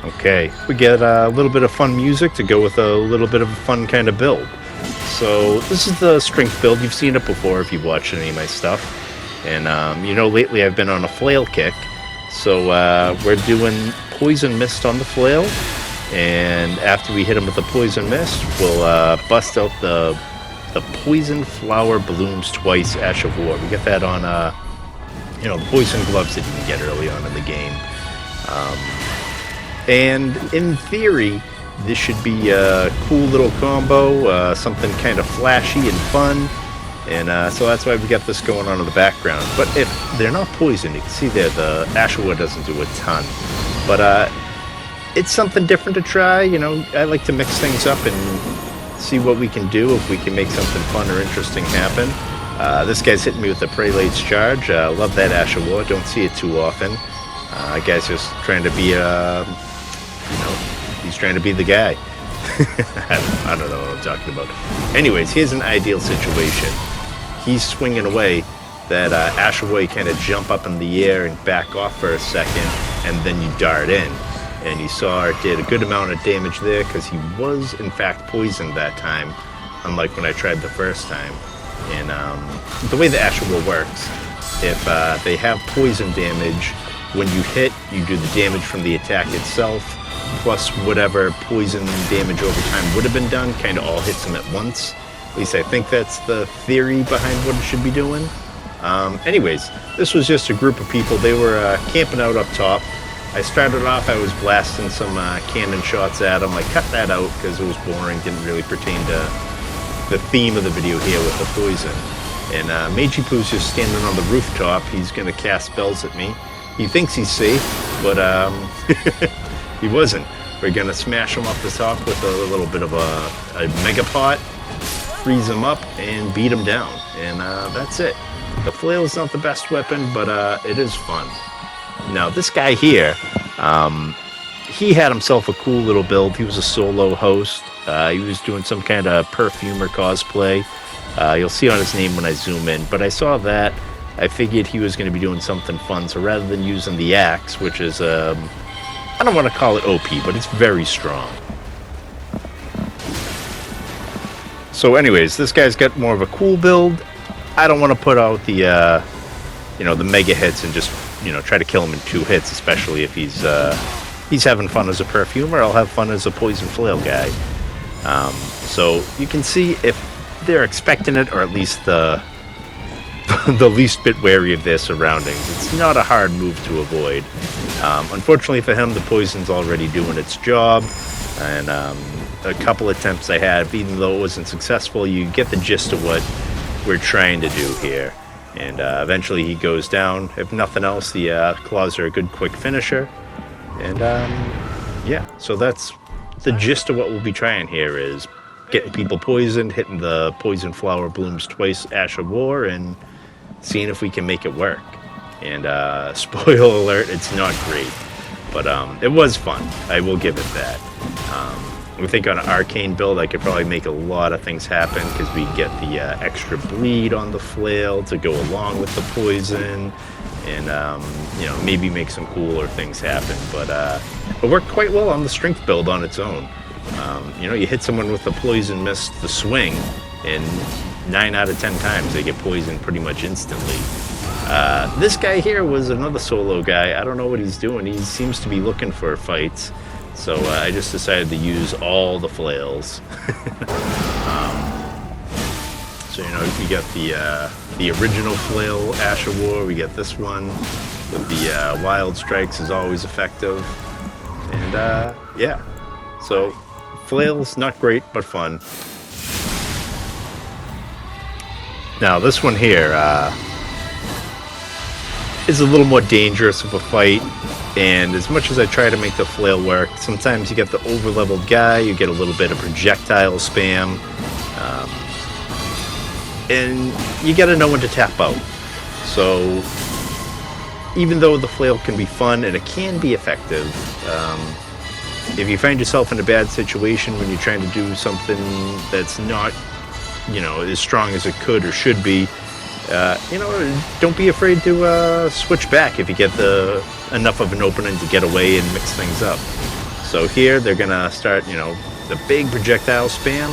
Okay, we get a little bit of fun music to go with a little bit of a fun kind of build. So this is the strength build. You've seen it before if you've watched any of my stuff. And lately I've been on a flail kick. So we're doing poison mist on the flail. And after we hit him with the poison mist, we'll bust out the poison flower blooms twice Ash of War. We get that on the poison gloves that you can get early on in the game. And in theory, this should be a cool little combo, something kind of flashy and fun. And so that's why we got this going on in the background. But if they're not poisoned, you can see there the Ash of War doesn't do a ton. But it's something different to try. I like to mix things up and see what we can do, if we can make something fun or interesting happen. This guy's hitting me with the Prelate's Charge. Love that Ash of War. Don't see it too often. Guy's just trying to be he's trying to be the guy. I don't know what I'm talking about. Anyways, here's an ideal situation. He's swinging away. That Ash of War, you kind of jump up in the air and back off for a second, and then you dart in. And you saw it did a good amount of damage there because he was, in fact, poisoned that time, unlike when I tried the first time. And the way the Ash of War works, if they have poison damage, when you hit, you do the damage from the attack itself, plus whatever poison damage over time would have been done, kind of all hits him at once. At least I think that's the theory behind what it should be doing. Anyways, this was just a group of people. They were camping out up top. I started off, I was blasting some cannon shots at them. I cut that out because it was boring, didn't really pertain to the theme of the video here with the poison. And Meiji Poo's just standing on the rooftop. He's going to cast spells at me. He thinks he's safe, but he wasn't. We're going to smash him off the top with a little bit of a mega pot, freeze him up, and beat him down. And that's it. The flail is not the best weapon, but it is fun. Now, this guy here, he had himself a cool little build. He was a solo host. He was doing some kind of perfumer cosplay. You'll see on his name when I zoom in. But I saw that. I figured he was going to be doing something fun. So rather than using the axe, which is, I don't want to call it OP, but it's very strong. So anyways, this guy's got more of a cool build. I don't want to put out the, the mega hits and just, try to kill him in 2 hits, especially if he's having fun as a perfumer. I'll have fun as a poison flail guy. So you can see if they're expecting it, or at least the least bit wary of their surroundings. It's not a hard move to avoid. Unfortunately for him, the poison's already doing its job, and a couple attempts I had, even though it wasn't successful, you get the gist of what we're trying to do here. And eventually he goes down. If nothing else, the claws are a good quick finisher. And yeah, so that's the gist of what we'll be trying here, is getting people poisoned, hitting the poison flower blooms twice Ash of War, and seeing if we can make it work. And spoiler alert, it's not great, but it was fun. I will give it that. I think on an arcane build, I could probably make a lot of things happen, because we get the extra bleed on the flail to go along with the poison, and maybe make some cooler things happen. But it worked quite well on the strength build on its own. You hit someone with the poison mist, the swing, and 9 out of 10 times they get poisoned pretty much instantly. This guy here was another solo guy. I don't know what he's doing. He seems to be looking for fights. So I just decided to use all the flails. So we got the original flail Ash of War. We got this one with the wild strikes is always effective. And yeah, so flails not great but fun. Now this one here is a little more dangerous of a fight. And as much as I try to make the flail work, sometimes you get the over-leveled guy, you get a little bit of projectile spam, and you gotta know when to tap out. So, even though the flail can be fun and it can be effective, if you find yourself in a bad situation when you're trying to do something that's not, as strong as it could or should be, don't be afraid to switch back if you get enough of an opening to get away and mix things up. So here they're gonna start, the big projectile spam,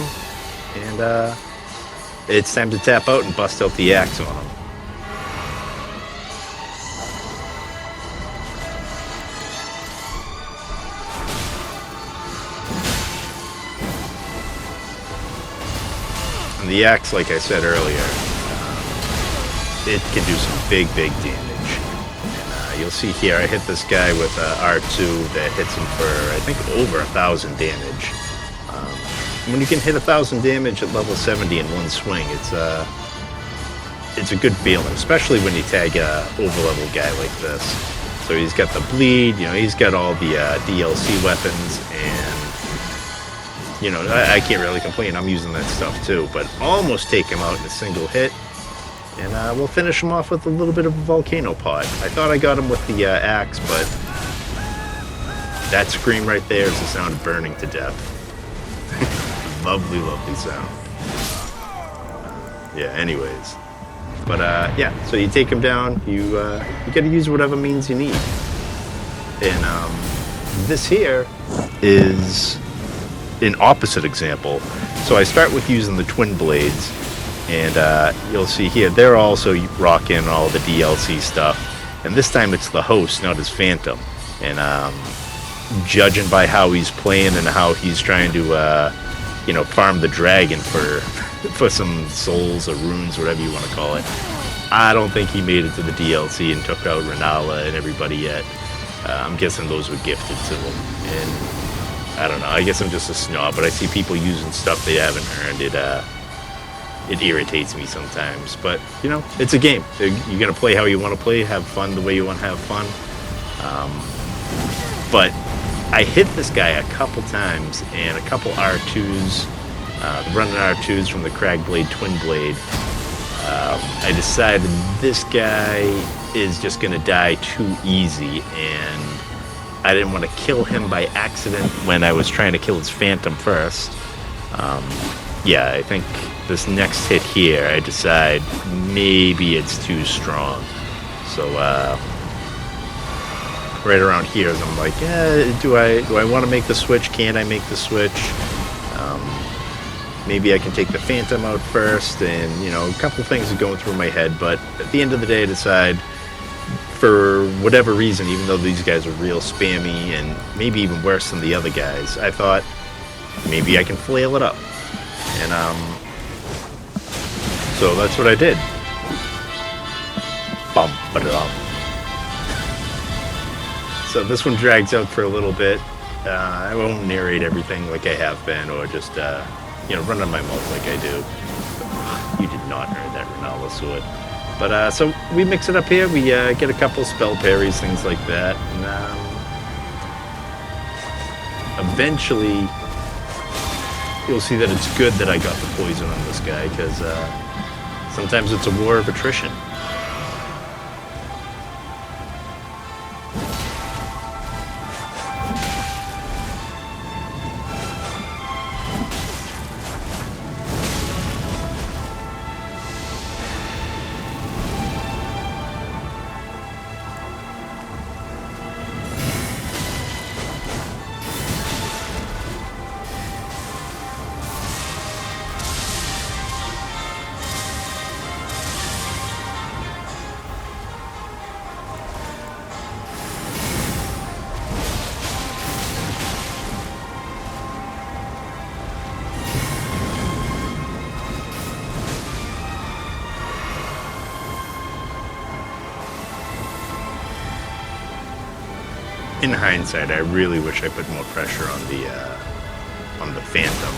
and it's time to tap out and bust out the axe on them. And the axe, like I said earlier, it can do some big damage. You'll see here, I hit this guy with R2 that hits him for, I think, over 1,000 damage. When you can hit 1,000 damage at level 70 in one swing, it's a good feeling, especially when you tag a over-level guy like this. So he's got the bleed, he's got all the DLC weapons, and, I can't really complain. I'm using that stuff too, but almost take him out in a single hit. And we'll finish him off with a little bit of a volcano pod. I thought I got him with the axe, but that scream right there is the sound of burning to death. Lovely sound. Yeah, anyways. But yeah, so you take him down, you gotta use whatever means you need. And this here is an opposite example. So I start with using the twin blades. And you'll see here, they're also rocking all the DLC stuff. And this time it's the host, not his phantom. And judging by how he's playing and how he's trying to, farm the dragon for some souls or runes, whatever you want to call it, I don't think he made it to the DLC and took out Renala and everybody yet. I'm guessing those were gifted to him. And I don't know, I guess I'm just a snob, but I see people using stuff they haven't earned. It irritates me sometimes, but it's a game. You gotta play how you want to play, have fun the way you want to have fun. But I hit this guy a couple times, and a couple R2s, running R2s from the Cragblade Twin Blade. I decided this guy is just gonna die too easy, and I didn't want to kill him by accident when I was trying to kill his phantom first. Yeah, I think this next hit here, I decide maybe it's too strong. So right around here, I'm like, do I want to make the switch? Can I make the switch? Maybe I can take the phantom out first, and a couple things are going through my head. But at the end of the day, I decide, for whatever reason, even though these guys are real spammy and maybe even worse than the other guys, I thought maybe I can flail it up. And so that's what I did. Bum, ba-da-dum. So this one drags out for a little bit. I won't narrate everything like I have been, or just run on my mouth like I do. You did not earn that Renala sword. But so we mix it up here. We get a couple spell parries, things like that, and eventually you'll see that it's good that I got the poison on this guy, because sometimes it's a war of attrition. In hindsight, I really wish I put more pressure on the Phantom.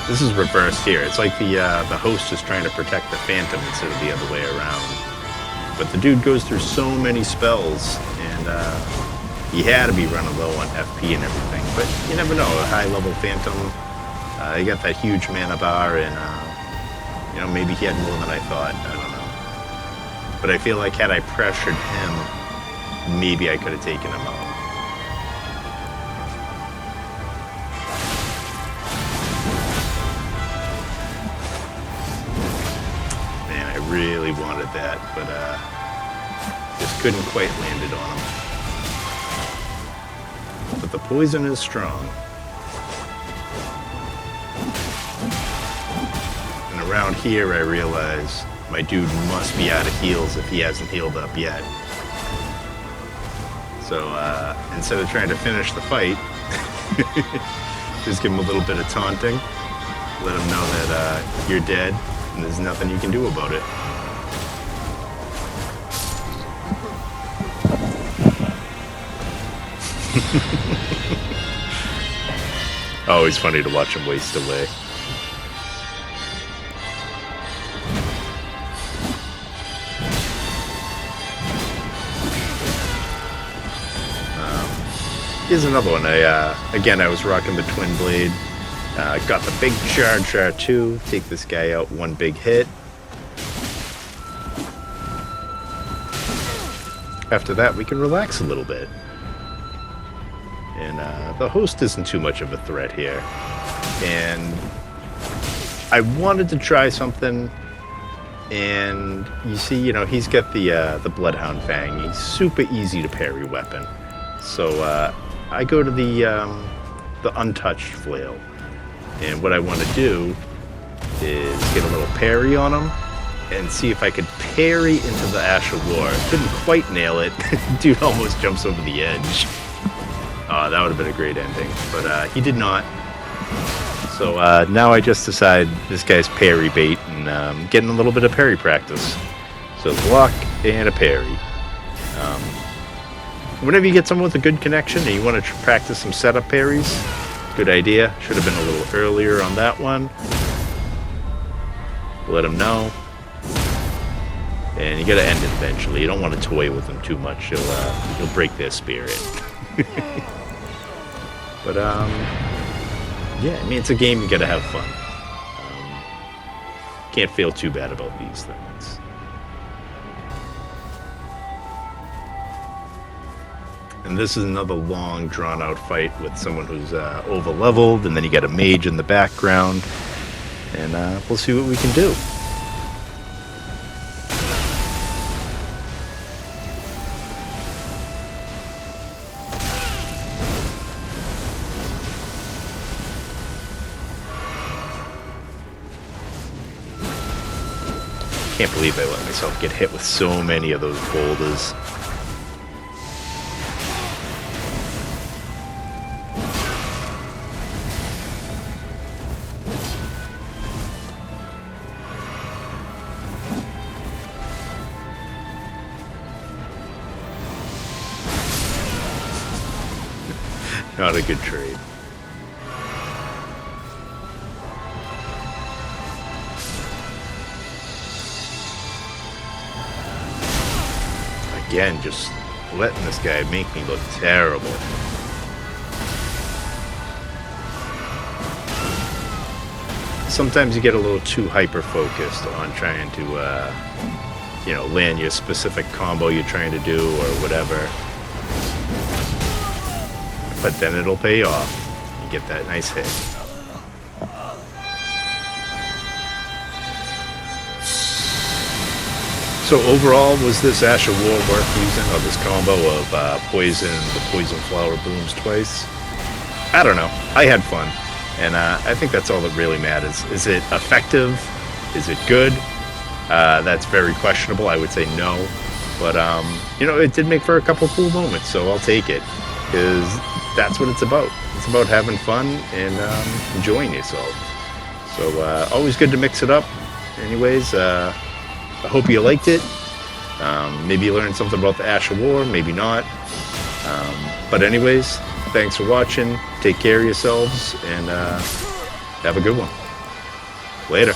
This is reversed here. It's like the host is trying to protect the Phantom instead of the other way around. But the dude goes through so many spells, and he had to be running low on FP and everything. But you never know. A high-level Phantom, he got that huge mana bar, and maybe he had more than I thought. I don't know. But I feel like had I pressured him, maybe I could have taken him out. Man, I really wanted that, but just couldn't quite land it on him. but the poison is strong. And around here I realize my dude must be out of heals if he hasn't healed up yet. So instead of trying to finish the fight, just give him a little bit of taunting. Let him know that you're dead and there's nothing you can do about it. Always funny to watch him waste away. Here's another one. Again, I was rocking the twin blade. Got the big charge too. Take this guy out, one big hit. After that, we can relax a little bit. And the host isn't too much of a threat here. And I wanted to try something. And you see, you know, he's got the Bloodhound Fang. He's super easy to parry weapon. So I go to the untouched flail. And what I want to do is get a little parry on him and see if I could parry into the Ash of War. Couldn't quite nail it. Dude almost jumps over the edge. Oh, that would have been a great ending. But he did not. So now I just decide this guy's parry bait and getting a little bit of parry practice. So block and a parry. Whenever you get someone with a good connection and you want to practice some setup parries, good idea. Should have been a little earlier on that one. Let them know. And you gotta end it eventually. You don't want to toy with them too much. You'll break their spirit. But yeah, I mean, it's a game, you gotta have fun. Can't feel too bad about these things. And this is another long, drawn-out fight with someone who's over-leveled, and then you got a mage in the background, and we'll see what we can do. Can't believe I let myself get hit with so many of those boulders. Not a good trade. Again, just letting this guy make me look terrible. Sometimes you get a little too hyper-focused on trying to, you know, land your specific combo you're trying to do or whatever. But then it'll pay off. You get that nice hit. So overall, was this Ash of War worth using, or this combo of the poison flower blooms twice? I don't know. I had fun. And I think that's all that really matters. Is it effective? Is it good? That's very questionable. I would say no. But, you know, it did make for a couple cool moments, so I'll take it. Because that's what it's about. It's about having fun and enjoying yourself. So always good to mix it up. Anyways, I hope you liked it. Maybe you learned something about the Ash of War, maybe not. But anyways, thanks for watching. Take care of yourselves and have a good one. Later.